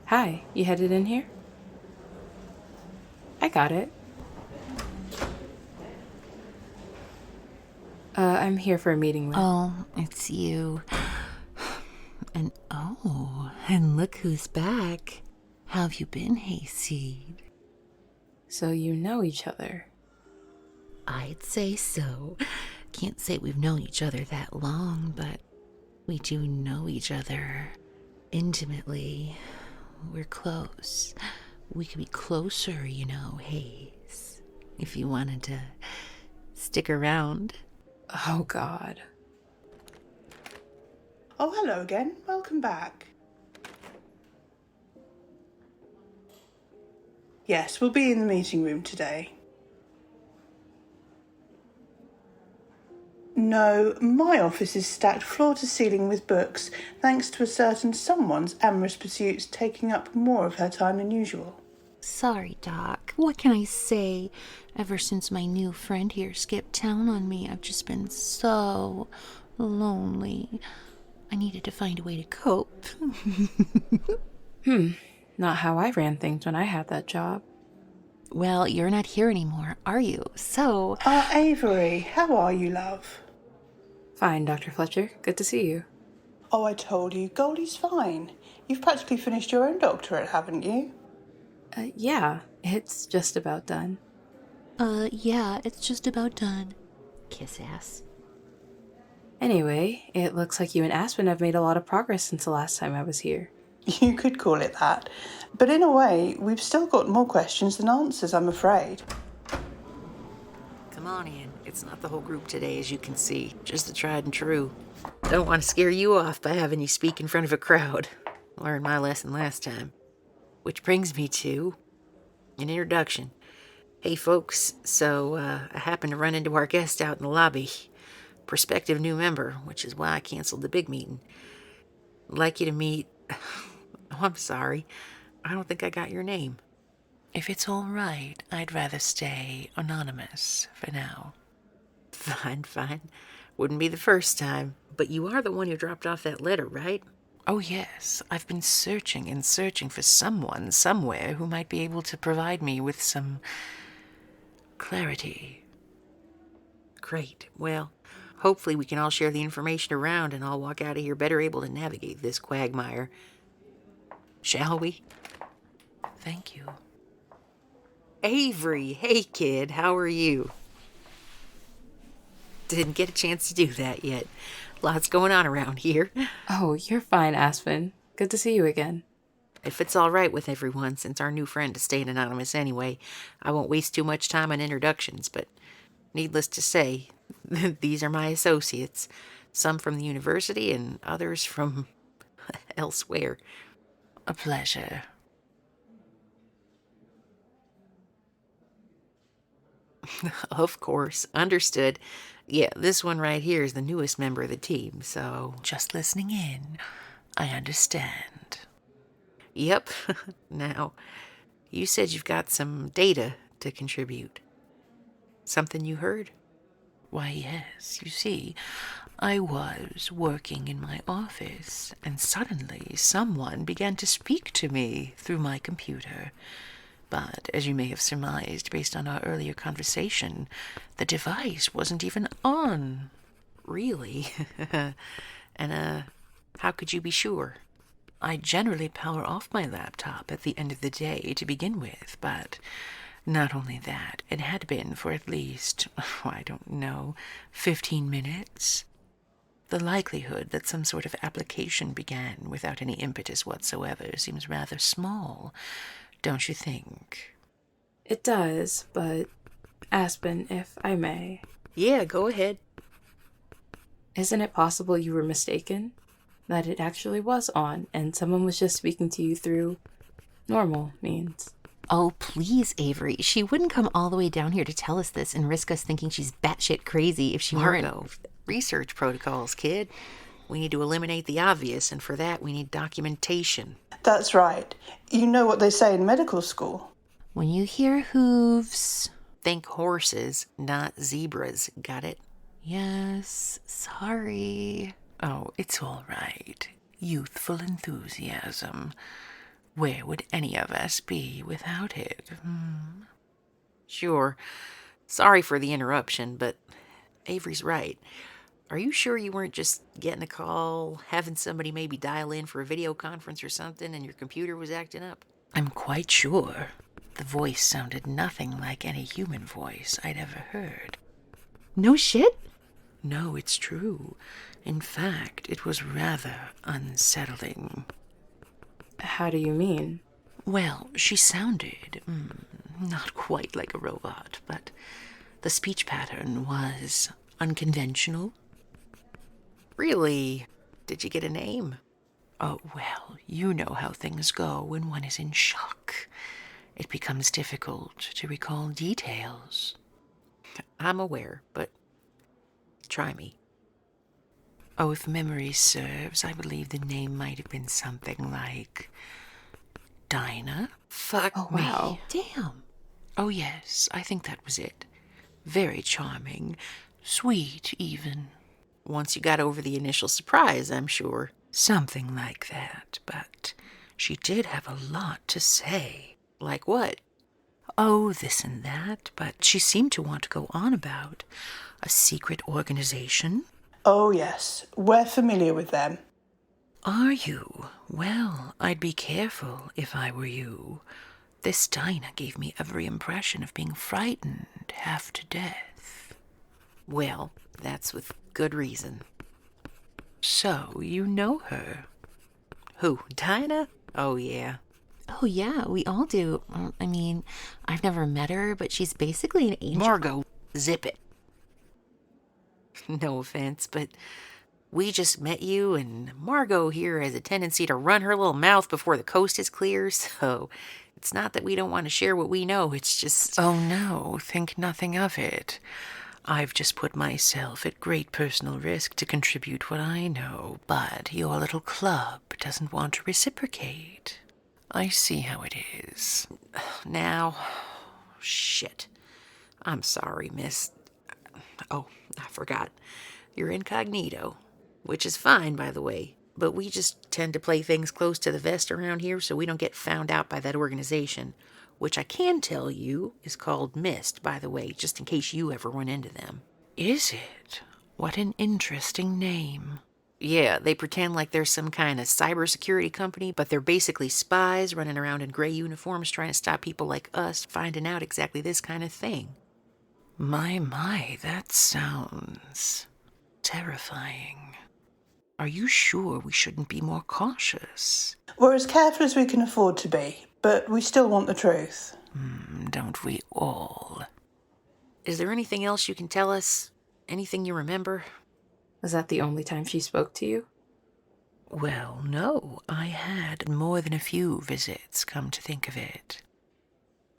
Hi, you headed in here? I got it. I'm here for a meeting with... Oh, it's you. And look who's back. How have you been, Hayseed? So you know each other? I'd say so. Can't say we've known each other that long, but we do know each other intimately. We're close. We could be closer, you know, Hayes, if you wanted to stick around. Oh, God. Oh, hello again. Welcome back. Yes, we'll be in the meeting room today. No, my office is stacked floor to ceiling with books, thanks to a certain someone's amorous pursuits taking up more of her time than usual. Sorry, Doc. What can I say? Ever since my new friend here skipped town on me, I've just been so lonely. I needed to find a way to cope. Not how I ran things when I had that job. Well, you're not here anymore, are you? So... Avery, how are you, love? Fine, Dr. Fletcher. Good to see you. Oh, I told you, Goldie's fine. You've practically finished your own doctorate, haven't you? Yeah, it's just about done. Yeah, it's just about done. Kiss ass. Anyway, it looks like you and Aspen have made a lot of progress since the last time I was here. You could call it that. But in a way, we've still got more questions than answers, I'm afraid. Come on in. It's not the whole group today, as you can see. Just the tried and true. Don't want to scare you off by having you speak in front of a crowd. Learned my lesson last time. Which brings me to an introduction. Hey folks, so I happened to run into our guest out in the lobby. Prospective new member, which is why I canceled the big meeting. I'd like you to meet... Oh, I'm sorry. I don't think I got your name. If it's all right, I'd rather stay anonymous for now. Fine. Wouldn't be the first time. But you are the one who dropped off that letter, right? Oh, yes. I've been searching and searching for someone somewhere who might be able to provide me with some clarity. Great. Well, hopefully we can all share the information around and I'll walk out of here better able to navigate this quagmire. Shall we? Thank you. Avery, hey kid, how are you? Didn't get a chance to do that yet. Lots going on around here. Oh, you're fine, Aspen. Good to see you again. If it's all right with everyone, since our new friend is staying anonymous anyway, I won't waste too much time on introductions, but needless to say, these are my associates. Some from the university and others from elsewhere. A pleasure. Of course, understood. Yeah, this one right here is the newest member of the team, so... Just listening in. I understand. Yep. Now, you said you've got some data to contribute. Something you heard? Why, yes. You see, I was working in my office, and suddenly someone began to speak to me through my computer. But, as you may have surmised based on our earlier conversation, the device wasn't even on. Really. And, how could you be sure? I generally power off my laptop at the end of the day to begin with, but not only that, it had been for at least, I don't know, 15 minutes. The likelihood that some sort of application began without any impetus whatsoever seems rather small, don't you think? It does, but Aspen, if I may. Yeah, go ahead. Isn't it possible you were mistaken? That it actually was on, and someone was just speaking to you through normal means? Oh, please, Avery. She wouldn't come all the way down here to tell us this and risk us thinking she's batshit crazy if she weren't. Research protocols, kid. We need to eliminate the obvious, and for that we need documentation. That's right. You know what they say in medical school. When you hear hooves, think horses, not zebras. Got it? Yes, sorry. Oh, it's all right. Youthful enthusiasm. Where would any of us be without it? Sure. Sorry for the interruption, but Avery's right. Are you sure you weren't just getting a call, having somebody maybe dial in for a video conference or something, and your computer was acting up? I'm quite sure. The voice sounded nothing like any human voice I'd ever heard. No shit? No, it's true. In fact, it was rather unsettling. How do you mean? Well, she sounded not quite like a robot, but the speech pattern was unconventional. Really? Did you get a name? Oh, well, you know how things go when one is in shock. It becomes difficult to recall details. I'm aware, but try me. Oh, if memory serves, I believe the name might have been something like Dinah? Fuck Oh, me. wow. Damn. Oh, yes, I think that was it. Very charming. Sweet, even. Once you got over the initial surprise, I'm sure. Something like that, but she did have a lot to say. Like what? Oh, this and that, but she seemed to want to go on about a secret organization. Oh, yes. We're familiar with them. Are you? Well, I'd be careful if I were you. This Dinah gave me every impression of being frightened half to death. Well, that's with good reason. So, you know her? Who, Dinah? Oh, yeah. Oh, yeah, we all do. I mean, I've never met her, but she's basically an angel. Margot, zip it. No offense, but we just met you, and Margot here has a tendency to run her little mouth before the coast is clear, so it's not that we don't want to share what we know, it's just... Oh, no, think nothing of it. I've just put myself at great personal risk to contribute what I know, but your little club doesn't want to reciprocate. I see how it is. Now, shit. I'm sorry, miss. Oh, I forgot. You're incognito, which is fine, by the way, but we just tend to play things close to the vest around here so we don't get found out by that organization, which I can tell you is called Mist, by the way, just in case you ever run into them. Is it? What an interesting name. Yeah, they pretend like they're some kind of cybersecurity company, but they're basically spies running around in gray uniforms trying to stop people like us finding out exactly this kind of thing. My, that sounds terrifying. Are you sure we shouldn't be more cautious? We're as careful as we can afford to be, but we still want the truth. Don't we all? Is there anything else you can tell us? Anything you remember? Was that the only time she spoke to you? Well, no. I had more than a few visits, come to think of it.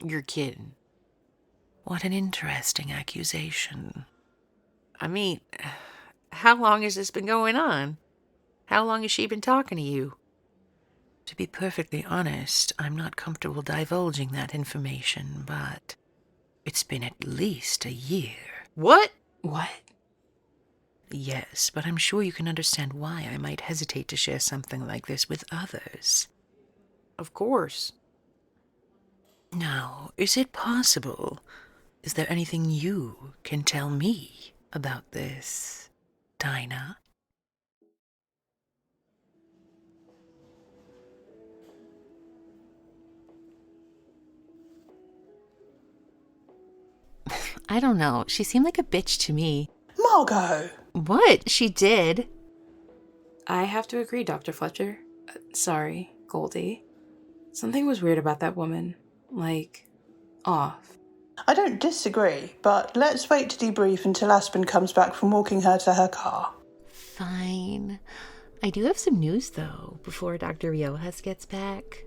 You're kidding. What an interesting accusation. I mean, how long has this been going on? How long has she been talking to you? To be perfectly honest, I'm not comfortable divulging that information, but it's been at least a year. What? What? Yes, but I'm sure you can understand why I might hesitate to share something like this with others. Of course. Now, is it possible? Is there anything you can tell me about this, Dinah? I don't know. She seemed like a bitch to me. Margot! What? She did. I have to agree, Dr. Fletcher. Sorry, Goldie. Something was weird about that woman. Like, off. I don't disagree, but let's wait to debrief until Aspen comes back from walking her to her car. Fine. I do have some news, though, before Dr. Riojas gets back.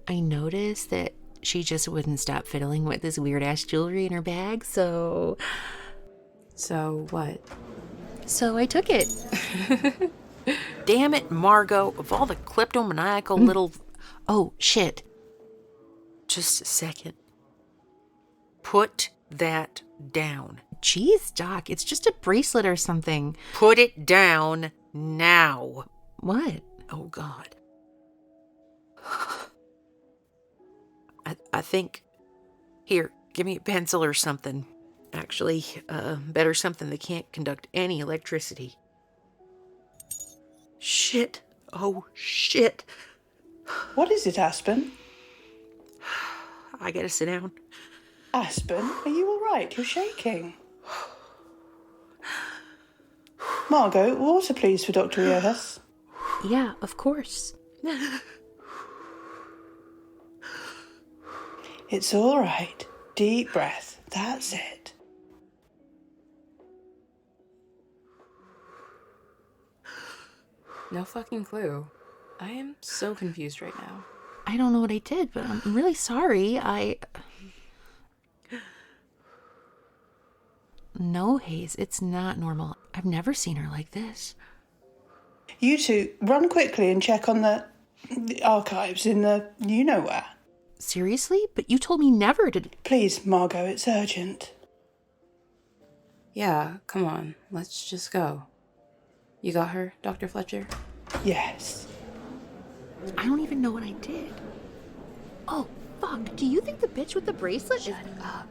I noticed that she just wouldn't stop fiddling with this weird-ass jewelry in her bag, so... So what? So I took it. Damn it, Margot, of all the kleptomaniacal little... Oh, shit. Just a second. Put that down. Jeez, Doc, it's just a bracelet or something. Put it down now. What? Oh, God. I think... Here, give me a pencil or something. Actually, better something that can't conduct any electricity. Shit. Oh, shit. What is it, Aspen? I gotta sit down. Aspen, are you all right? You're shaking. Margot, water please for Dr. Riojas. Yeah, of course. It's all right. Deep breath. That's it. No fucking clue. I am so confused right now. I don't know what I did, but I'm really sorry. No, Hayes, it's not normal. I've never seen her like this. You two, run quickly and check on the archives in the you-know-where. Seriously? But you told me never to... Please, Margot, it's urgent. Yeah, come on. Let's just go. You got her, Dr. Fletcher? Yes. I don't even know what I did. Oh, fuck. Do you think the bitch with the bracelet Shut up.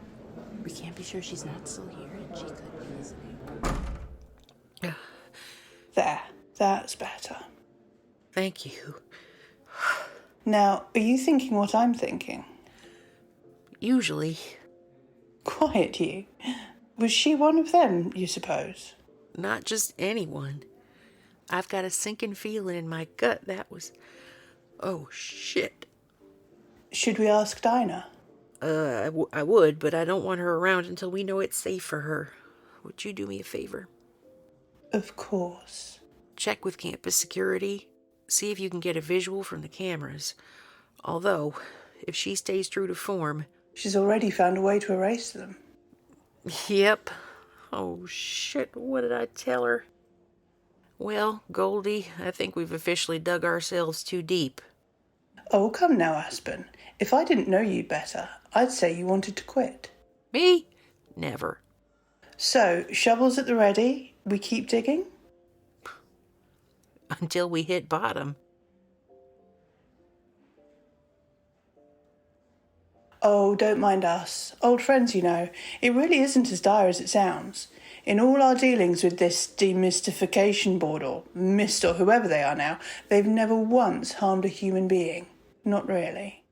We can't be sure she's not still here and she could be listening. There. That's better. Thank you. Now, are you thinking what I'm thinking? Usually. Quiet, you. Was she one of them, you suppose? Not just anyone. I've got a sinking feeling in my gut that was... Oh, shit. Should we ask Dinah? I would, but I don't want her around until we know it's safe for her. Would you do me a favor? Of course. Check with campus security. See if you can get a visual from the cameras. Although, if she stays true to form... She's already found a way to erase them. Yep. Oh, shit, what did I tell her? Well, Goldie, I think we've officially dug ourselves too deep. Oh, come now, Aspen. If I didn't know you better, I'd say you wanted to quit. Me? Never. So, shovels at the ready, we keep digging? Until we hit bottom. Oh, don't mind us. Old friends, you know. It really isn't as dire as it sounds. In all our dealings with this demystification board, or mist, or whoever they are now, they've never once harmed a human being. Not really.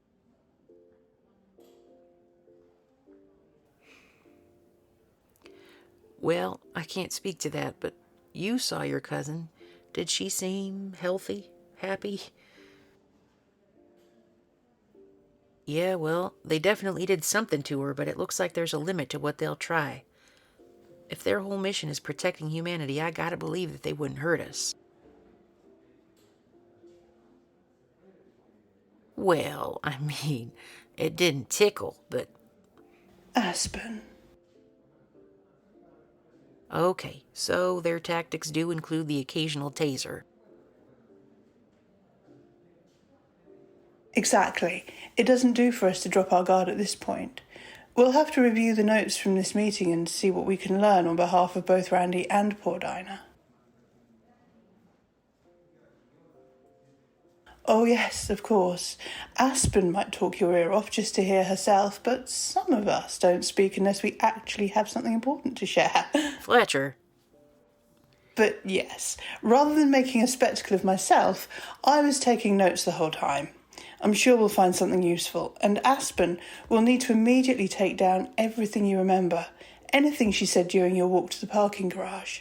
Well, I can't speak to that, but you saw your cousin. Did she seem healthy? Happy? Yeah, well, they definitely did something to her, but it looks like there's a limit to what they'll try. If their whole mission is protecting humanity, I gotta believe that they wouldn't hurt us. Well, I mean, it didn't tickle, but... Aspen. Okay, so their tactics do include the occasional taser. Exactly. It doesn't do for us to drop our guard at this point. We'll have to review the notes from this meeting and see what we can learn on behalf of both Randy and poor Dinah. Oh yes, of course. Aspen might talk your ear off just to hear herself, but some of us don't speak unless we actually have something important to share. Fletcher. But yes, rather than making a spectacle of myself, I was taking notes the whole time. I'm sure we'll find something useful, and Aspen will need to immediately take down everything you remember, anything she said during your walk to the parking garage.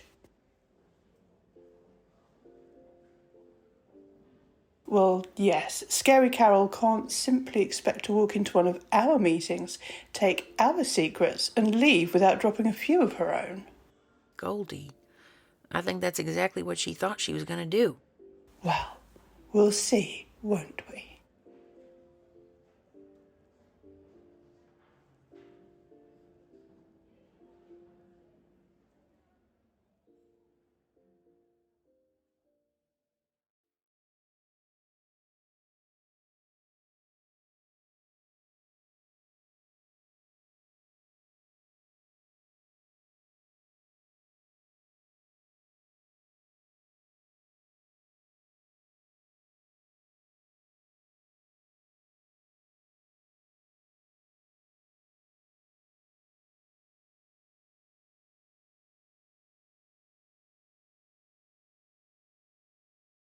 Well, yes, Scary Carol can't simply expect to walk into one of our meetings, take our secrets, and leave without dropping a few of her own. Goldie, I think that's exactly what she thought she was gonna do. Well, we'll see, won't we?